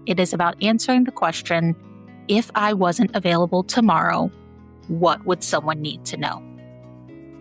It is about answering the question, if I wasn't available tomorrow, what would someone need to know?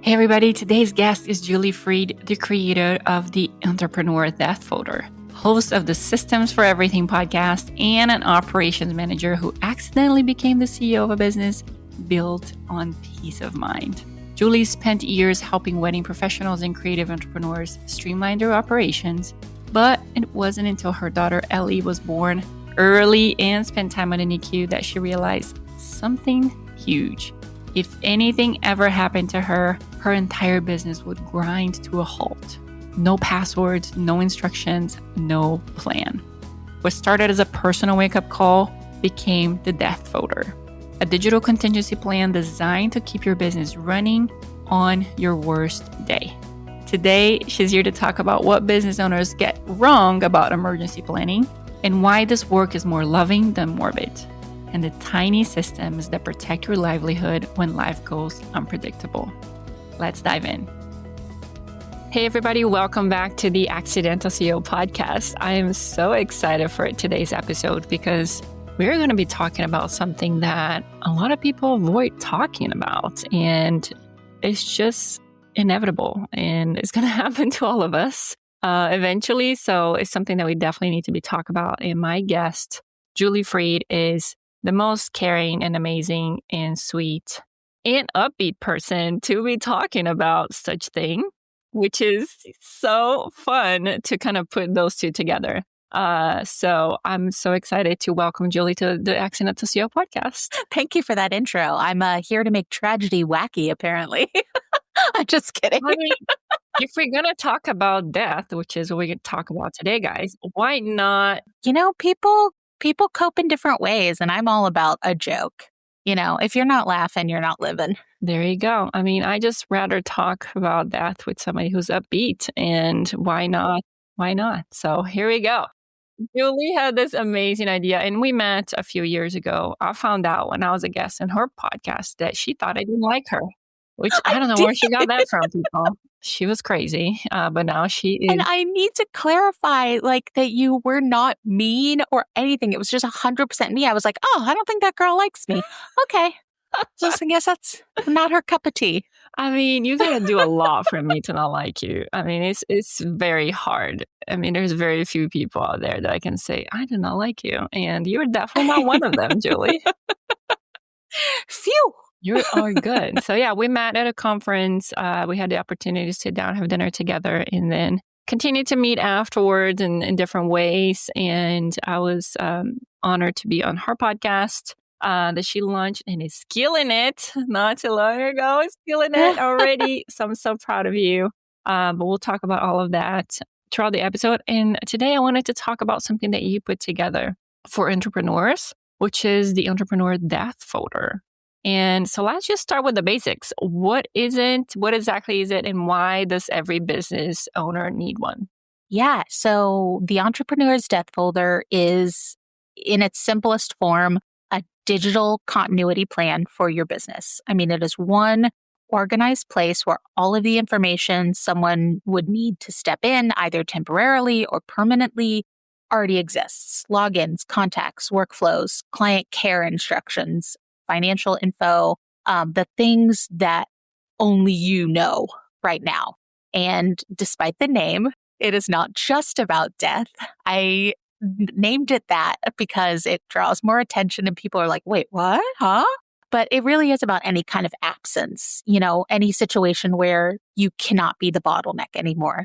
Hey everybody, today's guest is Julie Freed, the creator of the Entrepreneur Death Folder, host of the Systems for Everything podcast, and an operations manager who accidentally became the CEO of a business built on peace of mind. Julie spent years helping wedding professionals and creative entrepreneurs streamline their operations, but it wasn't until her daughter Ellie was born early and spent time on the NICU that she realized something huge. If anything ever happened to her, her entire business would grind to a halt. No passwords, no instructions, no plan. What started as a personal wake-up call became the Death Folder, a digital contingency plan designed to keep your business running on your worst day. Today, she's here to talk about what business owners get wrong about emergency planning and why this work is more loving than morbid, and the tiny systems that protect your livelihood when life goes unpredictable. Let's dive in. Hey everybody, welcome back to the Accidental CEO podcast. I am so excited for today's episode because we're going to be talking about something that a lot of people avoid talking about, and it's just inevitable and it's going to happen to all of us eventually. So it's something that we definitely need to be talking about. And my guest, Julie Freed, is the most caring and amazing and sweet and upbeat person to be talking about such thing, which is so fun to kind of put those two together. So I'm so excited to welcome Julie to the Accidental CEO podcast. Thank you for that intro. I'm here to make tragedy wacky, apparently. I'm just kidding. I mean, if we're going to talk about death, which is what we're going to talk about today, guys, why not? You know, people cope in different ways, and I'm all about a joke. You know, if you're not laughing, you're not living. There you go. I mean, I just rather talk about death with somebody who's upbeat, and why not? Why not? So here we go. Julie had this amazing idea, and we met a few years ago. I found out when I was a guest in her podcast that she thought I didn't like her, which I don't know where she got that from, people. She was crazy, but now she is. And I need to clarify, like, that you were not mean or anything. It was just 100% me. I was like, oh, I don't think that girl likes me. Okay. Just, I guess that's not her cup of tea. I mean, you got to do a lot for me to not like you. I mean, it's very hard. I mean, there's very few people out there that I can say, I do not like you. And you're definitely not one of them, Julie. Phew. You are good. So yeah, we met at a conference. We had the opportunity to sit down, have dinner together, and then continue to meet afterwards in different ways. And I was honored to be on her podcast that she launched and is killing it. Not too long ago, it's killing it already. So I'm so proud of you. But we'll talk about all of that throughout the episode. And today I wanted to talk about something that you put together for entrepreneurs, which is the Entrepreneur Death Folder. And so let's just start with the basics. What is it? What exactly is it? And why does every business owner need one? Yeah. So the Entrepreneur's Death Folder is, in its simplest form, a digital continuity plan for your business. I mean, it is one organized place where all of the information someone would need to step in, either temporarily or permanently, already exists. Logins, contacts, workflows, client care instructions, financial info, the things that only you know right now. And despite the name, it is not just about death. I named it that because it draws more attention and people are like, wait, what? Huh? But it really is about any kind of absence, you know, any situation where you cannot be the bottleneck anymore.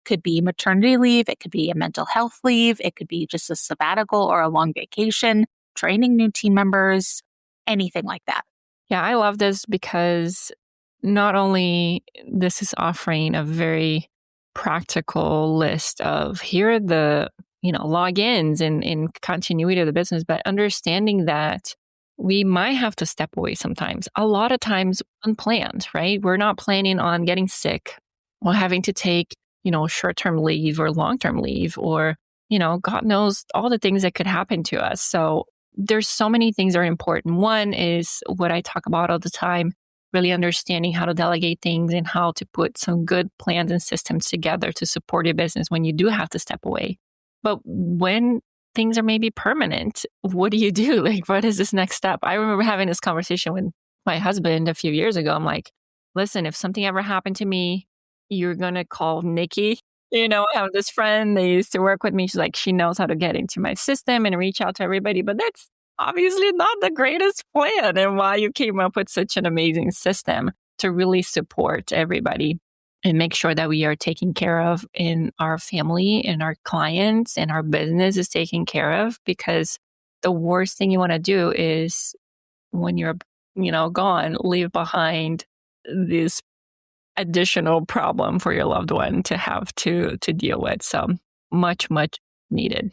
Could be maternity leave. It could be a mental health leave. It could be just a sabbatical or a long vacation, training new team members, anything like that. Yeah, I love this because not only this is offering a very practical list of here are the, logins and continuity of the business, but understanding that we might have to step away sometimes. A lot of times unplanned, right? We're not planning on getting sick or having to take, short-term leave or long-term leave or, God knows all the things that could happen to us. So there's so many things that are important. One is what I talk about all the time, really understanding how to delegate things and how to put some good plans and systems together to support your business when you do have to step away. But when things are maybe permanent. What do you do? Like, what is this next step? I remember having this conversation with my husband a few years ago. I'm like, listen, if something ever happened to me, you're going to call Nikki. I have this friend, they used to work with me. She's like, she knows how to get into my system and reach out to everybody. But that's obviously not the greatest plan, and why you came up with such an amazing system to really support everybody and make sure that we are taken care of in our family and our clients and our business is taken care of. Because the worst thing you want to do is when you're, gone, leave behind this additional problem for your loved one to have to deal with. So much, much needed.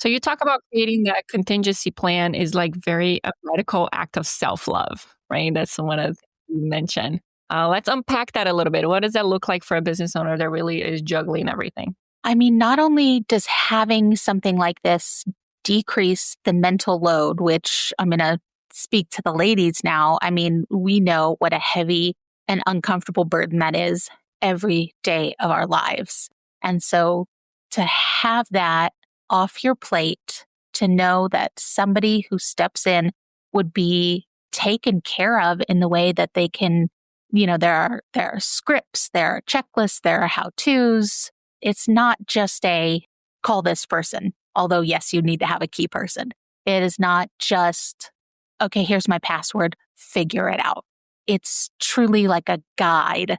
So you talk about creating that contingency plan is like very a radical act of self-love, right? That's one of the things you mentioned. Let's unpack that a little bit. What does that look like for a business owner that really is juggling everything? I mean, not only does having something like this decrease the mental load, which I'm going to speak to the ladies now. I mean, we know what a heavy and uncomfortable burden that is every day of our lives. And so to have that off your plate, to know that somebody who steps in would be taken care of in the way that they can, there are scripts, there are checklists, there are how-tos. It's not just a call this person, although yes, you need to have a key person. It is not just, okay, here's my password, figure it out. It's truly like a guide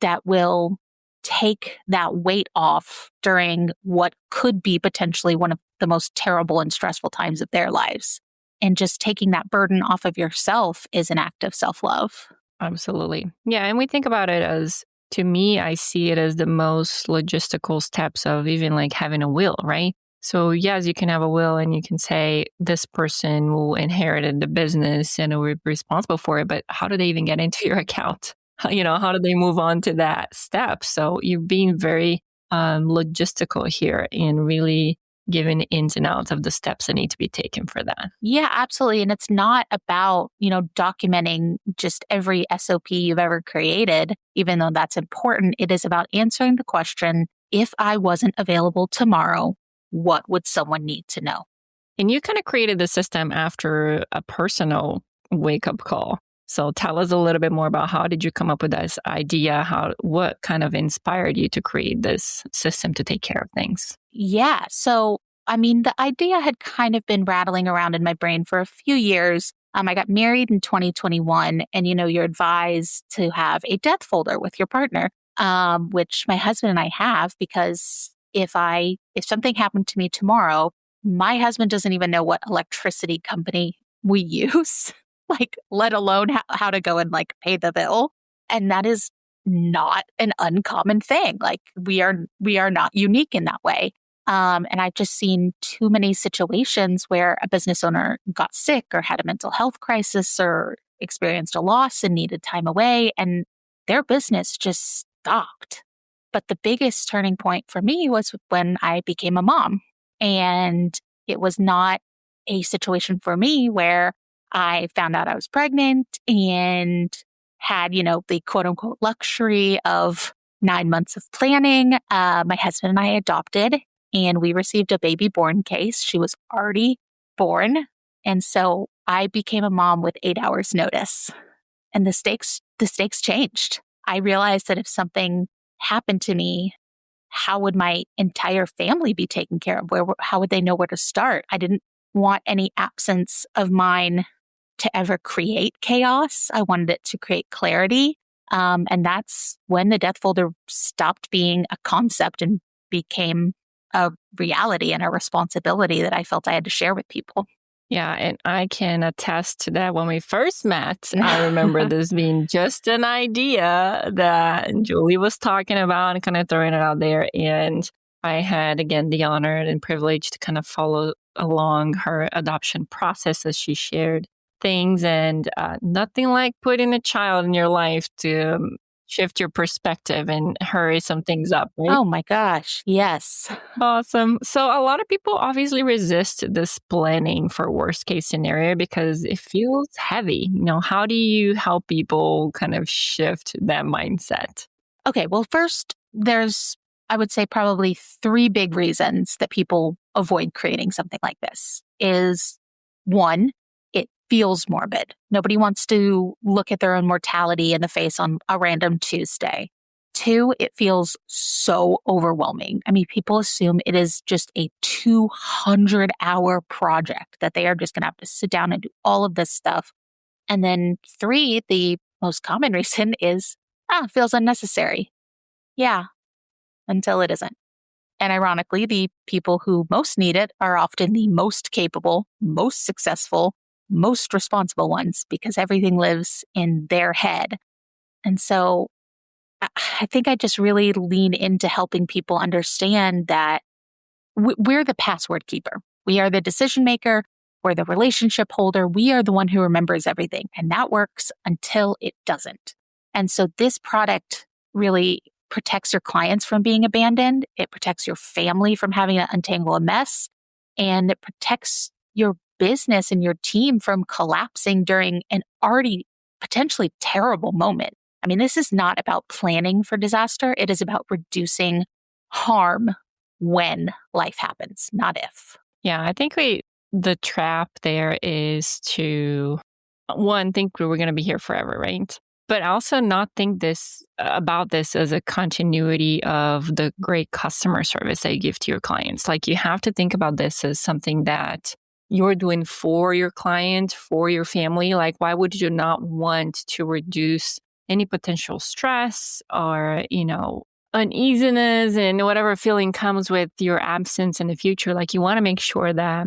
that will take that weight off during what could be potentially one of the most terrible and stressful times of their lives. And just taking that burden off of yourself is an act of self-love. Absolutely. Yeah. And we think about it as, to me, I see it as the most logistical steps of even like having a will, right? So yes, you can have a will and you can say this person will inherit the business and will be responsible for it. But how do they even get into your account? How do they move on to that step? So you're being very logistical here and really giving ins and outs of the steps that need to be taken for that. Yeah, absolutely. And it's not about, documenting just every SOP you've ever created, even though that's important. It is about answering the question, if I wasn't available tomorrow, what would someone need to know? And you kind of created the system after a personal wake-up call. So tell us a little bit more about how did you come up with this idea? What kind of inspired you to create this system to take care of things? Yeah. So, I mean, the idea had kind of been rattling around in my brain for a few years. I got married in 2021, and you're advised to have a death folder with your partner, which my husband and I have, because if something happened to me tomorrow, my husband doesn't even know what electricity company we use, like, let alone how to go and like pay the bill. And that is not an uncommon thing. Like, we are not unique in that way. And I've just seen too many situations where a business owner got sick or had a mental health crisis or experienced a loss and needed time away, and their business just stopped. But the biggest turning point for me was when I became a mom. And it was not a situation for me where I found out I was pregnant and had, the quote unquote luxury of 9 months of planning. My husband and I adopted, and we received a baby born case. She was already born. And so I became a mom with 8 hours notice, and the stakes changed. I realized that if something happened to me, how would my entire family be taken care of? How would they know where to start? I didn't want any absence of mine to ever create chaos. I wanted it to create clarity. And that's when the death folder stopped being a concept and became a reality and a responsibility that I felt I had to share with people. Yeah, and I can attest to that. When we first met, I remember this being just an idea that Julie was talking about and kind of throwing it out there. And I had, again, the honor and privilege to kind of follow along her adoption process as she shared things. And nothing like putting a child in your life to shift your perspective and hurry some things up, right? Oh my gosh, yes. Awesome. So a lot of people obviously resist this planning for worst case scenario because it feels heavy. How do you help people kind of shift that mindset? Okay, well, first, there's, I would say, probably 3 big reasons that people avoid creating something like this is one, it feels morbid. Nobody wants to look at their own mortality in the face on a random Tuesday. Two, it feels so overwhelming. I mean, people assume it is just a 200-hour project that they are just going to have to sit down and do all of this stuff. And then three, the most common reason is, it feels unnecessary. Yeah, until it isn't. And ironically, the people who most need it are often the most capable, most successful, most responsible ones because everything lives in their head. And so I think I just really lean into helping people understand that we're the password keeper. We are the decision maker. We're the relationship holder. We are the one who remembers everything. And that works until it doesn't. And so this product really protects your clients from being abandoned. It protects your family from having to untangle a mess. And it protects your business and your team from collapsing during an already potentially terrible moment. I mean, this is not about planning for disaster. It is about reducing harm when life happens, not if. Yeah, I think the trap there is to, one, think we're going to be here forever, right? But also not think about this as a continuity of the great customer service that you give to your clients. Like, you have to think about this as something that you're doing for your client, for your family. Like, why would you not want to reduce any potential stress or, uneasiness and whatever feeling comes with your absence in the future? Like, you want to make sure that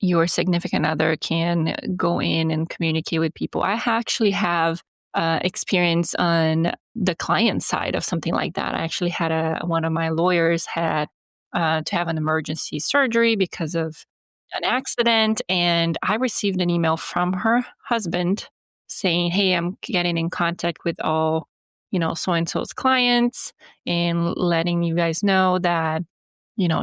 your significant other can go in and communicate with people. I actually have experience on the client side of something like that. I actually had one of my lawyers had to have an emergency surgery because of an accident. And I received an email from her husband saying, "Hey, I'm getting in contact with all, so-and-so's clients and letting you guys know that,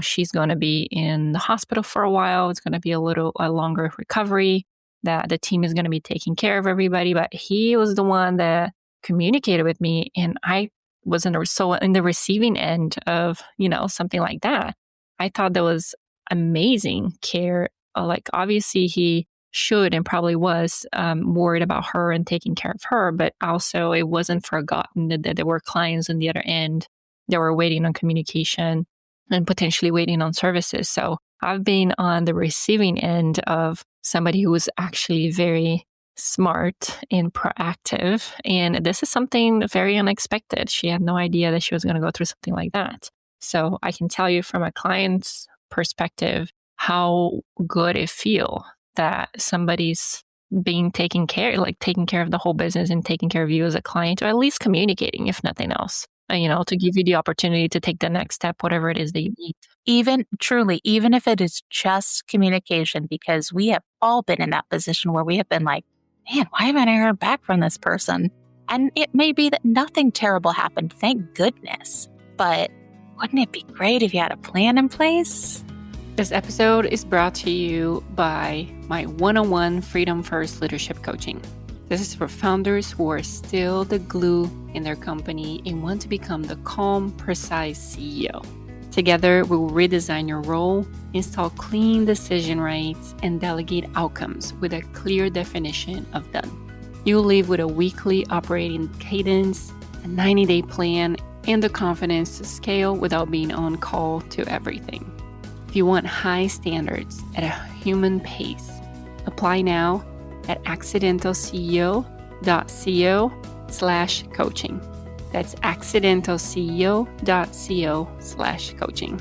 she's going to be in the hospital for a while. It's going to be a longer recovery, that the team is going to be taking care of everybody." But he was the one that communicated with me, and I was in the receiving end of, something like that. I thought that was amazing care. Like, obviously he should and probably was worried about her and taking care of her, but also it wasn't forgotten that there were clients on the other end that were waiting on communication and potentially waiting on services. So I've been on the receiving end of somebody who was actually very smart and proactive. And this is something very unexpected. She had no idea that she was going to go through something like that. So I can tell you from a client's perspective how good it feels that somebody's being taking care of the whole business and taking care of you as a client, or at least communicating, if nothing else, to give you the opportunity to take the next step, whatever it is that you need. Even if it is just communication, because we have all been in that position where we have been like, man, why haven't I heard back from this person? And it may be that nothing terrible happened, thank goodness. But wouldn't it be great if you had a plan in place? This episode is brought to you by my one-on-one Freedom First Leadership Coaching. This is for founders who are still the glue in their company and want to become the calm, precise CEO. Together, we will redesign your role, install clean decision rights, and delegate outcomes with a clear definition of done. You'll leave with a weekly operating cadence, a 90-day plan, and the confidence to scale without being on call to everything. If you want high standards at a human pace, apply now at accidentalceo.co/coaching. That's accidentalceo.co/coaching.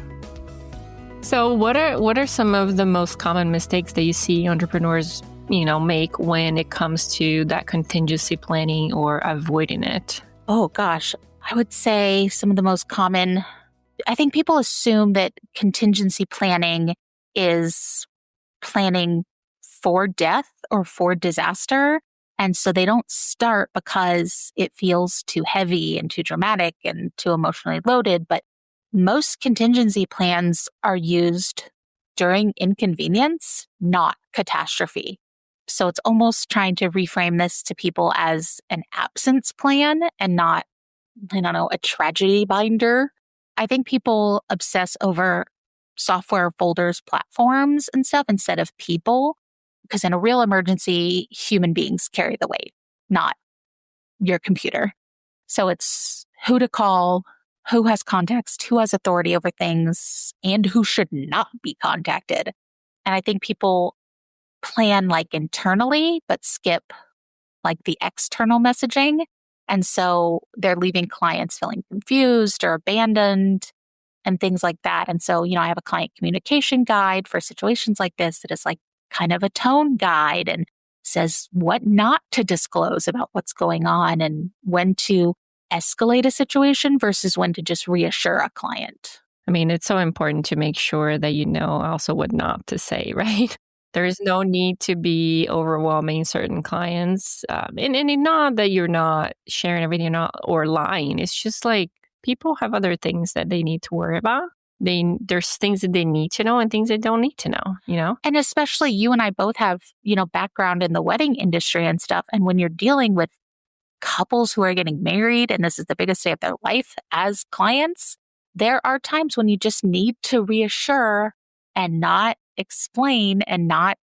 So what are some of the most common mistakes that you see entrepreneurs, make when it comes to that contingency planning or avoiding it? Oh gosh, I would say some of the most common, I think people assume that contingency planning is planning for death or for disaster. And so they don't start because it feels too heavy and too dramatic and too emotionally loaded. But most contingency plans are used during inconvenience, not catastrophe. So it's almost trying to reframe this to people as an absence plan and not, a tragedy binder. I think people obsess over software folders, platforms, and stuff instead of people. Because in a real emergency, human beings carry the weight, not your computer. So it's who to call, who has context, who has authority over things, and who should not be contacted. And I think people plan like internally, but skip like the external messaging. And so they're leaving clients feeling confused or abandoned and things like that. And so, I have a client communication guide for situations like this that is like kind of a tone guide and says what not to disclose about what's going on and when to escalate a situation versus when to just reassure a client. I mean, it's so important to make sure that you know also what not to say, right? There is no need to be overwhelming certain clients. And not that you're not sharing everything or lying. It's just like people have other things that they need to worry about. There's things that they need to know and things they don't need to know. And especially you and I both have, background in the wedding industry and stuff. And when you're dealing with couples who are getting married and this is the biggest day of their life as clients, there are times when you just need to reassure and not explain and not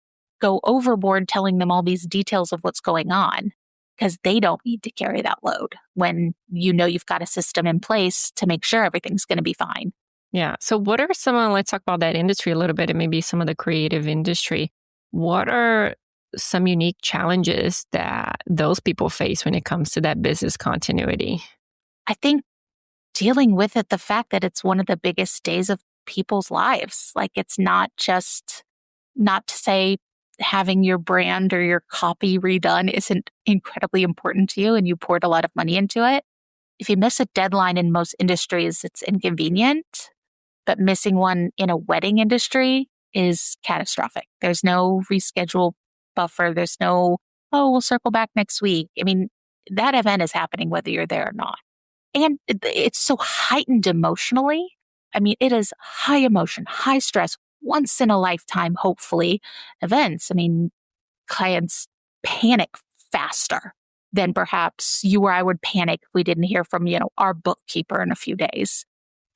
go overboard telling them all these details of what's going on because they don't need to carry that load when you've got a system in place to make sure everything's going to be fine. Yeah. So what are let's talk about that industry a little bit and maybe some of the creative industry. What are some unique challenges that those people face when it comes to that business continuity? I think dealing with it, the fact that it's one of the biggest days of people's lives. Like it's not to say having your brand or your copy redone isn't incredibly important to you and you poured a lot of money into it. If you miss a deadline in most industries, it's inconvenient, but missing one in a wedding industry is catastrophic. There's no reschedule buffer. There's no, we'll circle back next week. I mean, that event is happening whether you're there or not. And it's so heightened emotionally. I mean, it is high emotion, high stress, once in a lifetime, hopefully, events. I mean, clients panic faster than perhaps you or I would panic if we didn't hear from, our bookkeeper in a few days.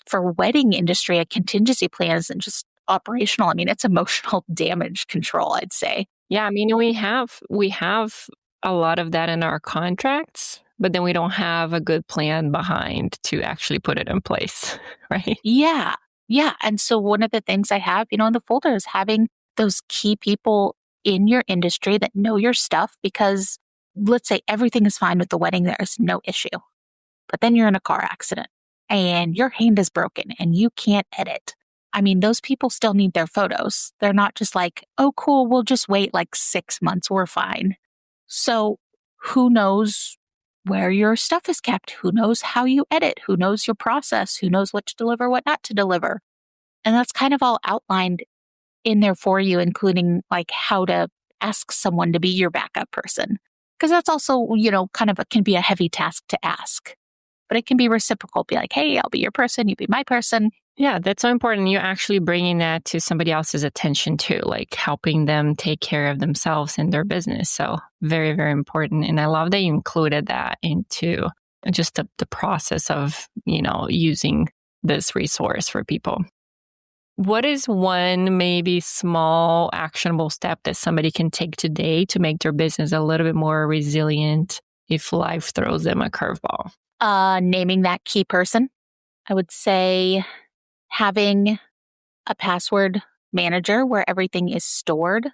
For wedding industry, a contingency plan isn't just operational. I mean, it's emotional damage control, I'd say. Yeah, I mean, we have a lot of that in our contracts, but then we don't have a good plan behind to actually put it in place, right? Yeah. Yeah. And so one of the things I have, in the folder is having those key people in your industry that know your stuff because let's say everything is fine with the wedding. There's no issue. But then you're in a car accident and your hand is broken and you can't edit. I mean, those people still need their photos. They're not just like, oh, cool, we'll just wait like 6 months. We're fine. So who knows where your stuff is kept? Who knows how you edit? Who knows your process? Who knows what to deliver, what not to deliver? And that's kind of all outlined in there for you, including like how to ask someone to be your backup person. Because that's also, can be a heavy task to ask. But it can be reciprocal. Be like, hey, I'll be your person. You be my person. Yeah, that's so important. You're actually bringing that to somebody else's attention too, like helping them take care of themselves and their business. So very, very important. And I love that you included that into just the process of, using this resource for people. What is one maybe small actionable step that somebody can take today to make their business a little bit more resilient if life throws them a curveball? Naming that key person. I would say having a password manager where everything is stored.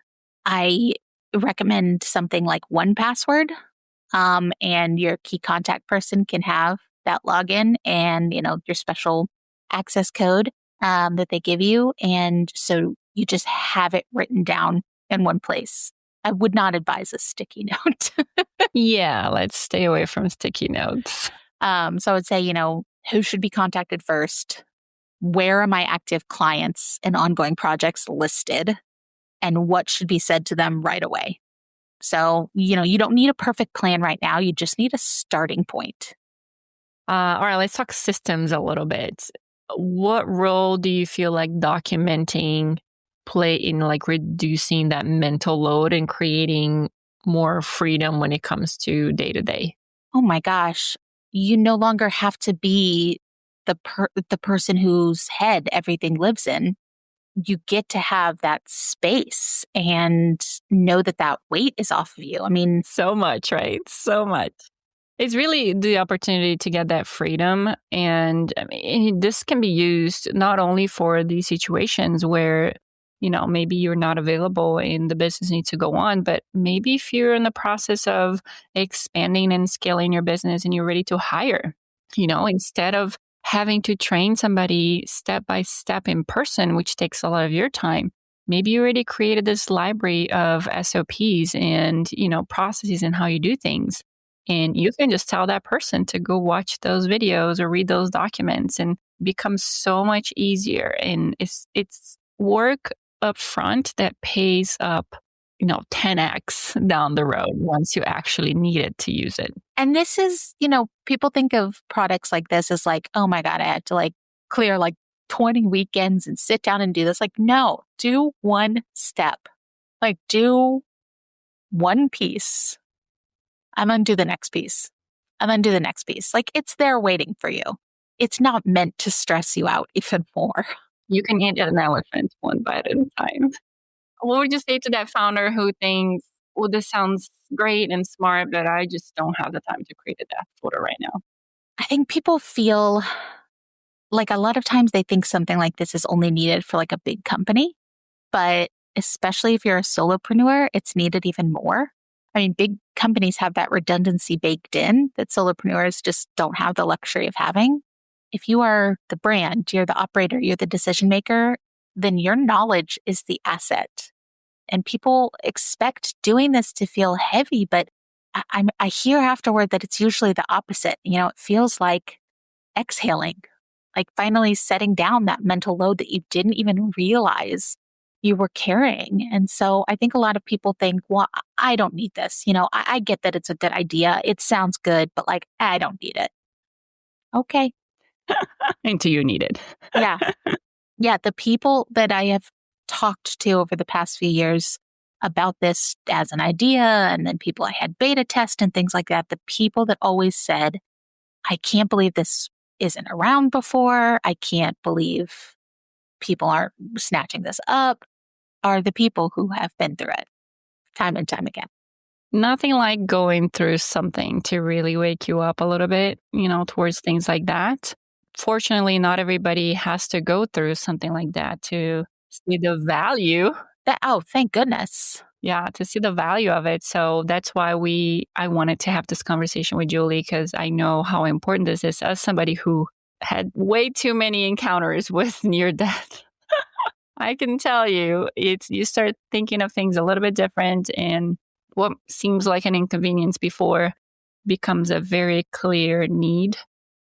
I recommend something like 1Password, and your key contact person can have that login and, your special access code that they give you. And so you just have it written down in one place. I would not advise a sticky note. Yeah, let's stay away from sticky notes. So I would say, who should be contacted first? Where are my active clients and ongoing projects listed? And what should be said to them right away? So, you don't need a perfect plan right now. You just need a starting point. All right, let's talk systems a little bit. What role do you feel like documenting play in like reducing that mental load and creating more freedom when it comes to day to day? Oh my gosh. You no longer have to be the person whose head everything lives in. you get to have that space and know that that weight is off of you. I mean, so much, right? So much. It's really the opportunity to get that freedom. And I mean, this can be used not only for these situations where, maybe you're not available and the business needs to go on, but maybe if you're in the process of expanding and scaling your business and you're ready to hire, instead of having to train somebody step by step in person, which takes a lot of your time. Maybe you already created this library of SOPs and, processes and how you do things. And you can just tell that person to go watch those videos or read those documents, and it becomes so much easier. And it's work up front that pays up, 10x down the road once you actually need it to use it. and this is, people think of products like this as like, oh my God, I had to like clear like 20 weekends and sit down and do this. Like, no, do one step, like do one piece. I'm going to do the next piece. I'm going to do the next piece. Like, it's there waiting for you. It's not meant to stress you out even more. You can eat an elephant one bite at a time. What would you say to that founder who thinks, well, this sounds great and smart, but I just don't have the time to create a death folder right now? I think people feel like a lot of times they think something like this is only needed for like a big company, but especially if you're a solopreneur, it's needed even more. I mean, big companies have that redundancy baked in that solopreneurs just don't have the luxury of having. If you are the brand, you're the operator, you're the decision maker, then your knowledge is the asset. And people expect doing this to feel heavy, but I hear afterward that it's usually the opposite. It feels like exhaling, like finally setting down that mental load that you didn't even realize you were carrying. And so I think a lot of people think, well, I don't need this. I get that it's a good idea. It sounds good, but like, I don't need it. Okay. Until you need it. Yeah. Yeah. The people that I have talked to over the past few years about this as an idea, and then people I had beta test and things like that, the people that always said, I can't believe this isn't around before. I can't believe people aren't snatching this up, are the people who have been through it time and time again. Nothing like going through something to really wake you up a little bit, towards things like that. Fortunately, not everybody has to go through something like that to see the value. Thank goodness. Yeah, to see the value of it. So that's why I wanted to have this conversation with Julie, because I know how important this is as somebody who had way too many encounters with near death. I can tell you, you start thinking of things a little bit different, and what seems like an inconvenience before becomes a very clear need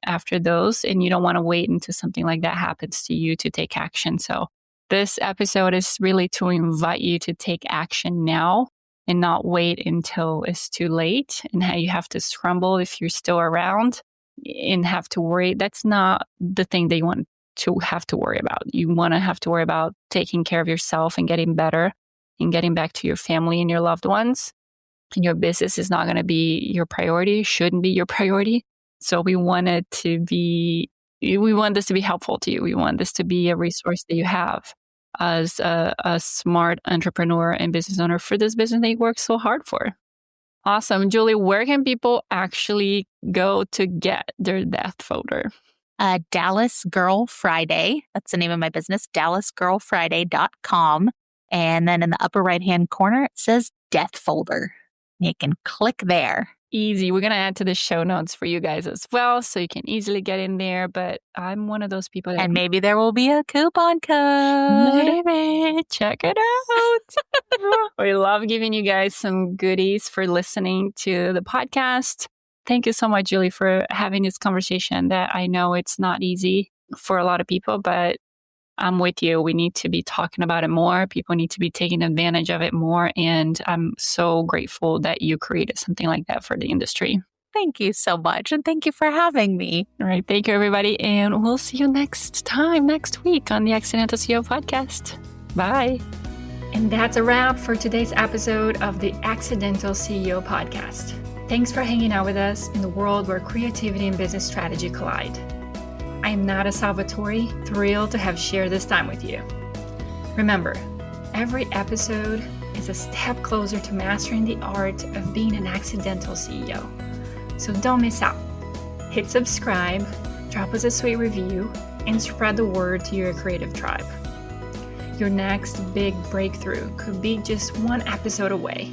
after those, and you don't want to wait until something like that happens to you to take action. So this episode is really to invite you to take action now and not wait until it's too late and how you have to scramble if you're still around and have to worry. That's not the thing that you want to have to worry about. You want to have to worry about taking care of yourself and getting better and getting back to your family and your loved ones. And your business is not going to be your priority, shouldn't be your priority. So we want this to be helpful to you. We want this to be a resource that you have as a smart entrepreneur and business owner for this business that you work so hard for. Awesome. Julie, where can people actually go to get their death folder? Dallas Girl Friday. That's the name of my business, dallasgirlfriday.com. And then in the upper right-hand corner, it says Death Folder. You can click there. Easy. We're going to add to the show notes for you guys as well, so you can easily get in there. But I'm one of those people and maybe there will be a coupon code. Maybe. Check it out. We love giving you guys some goodies for listening to the podcast. Thank you so much, Julie, for having this conversation that I know it's not easy for a lot of people, but I'm with you. We need to be talking about it more. People need to be taking advantage of it more. And I'm so grateful that you created something like that for the industry. Thank you so much. And thank you for having me. All right. Thank you, everybody. And we'll see you next week on the Accidental CEO podcast. Bye. And that's a wrap for today's episode of the Accidental CEO podcast. Thanks for hanging out with us in the world where creativity and business strategy collide. I am Nata Salvatori, thrilled to have shared this time with you. Remember, every episode is a step closer to mastering the art of being an accidental CEO. So don't miss out. Hit subscribe, drop us a sweet review, and spread the word to your creative tribe. Your next big breakthrough could be just one episode away.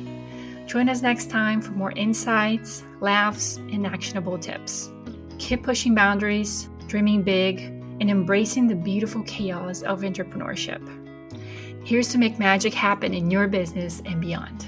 Join us next time for more insights, laughs, and actionable tips. Keep pushing boundaries, dreaming big, and embracing the beautiful chaos of entrepreneurship. Here's to make magic happen in your business and beyond.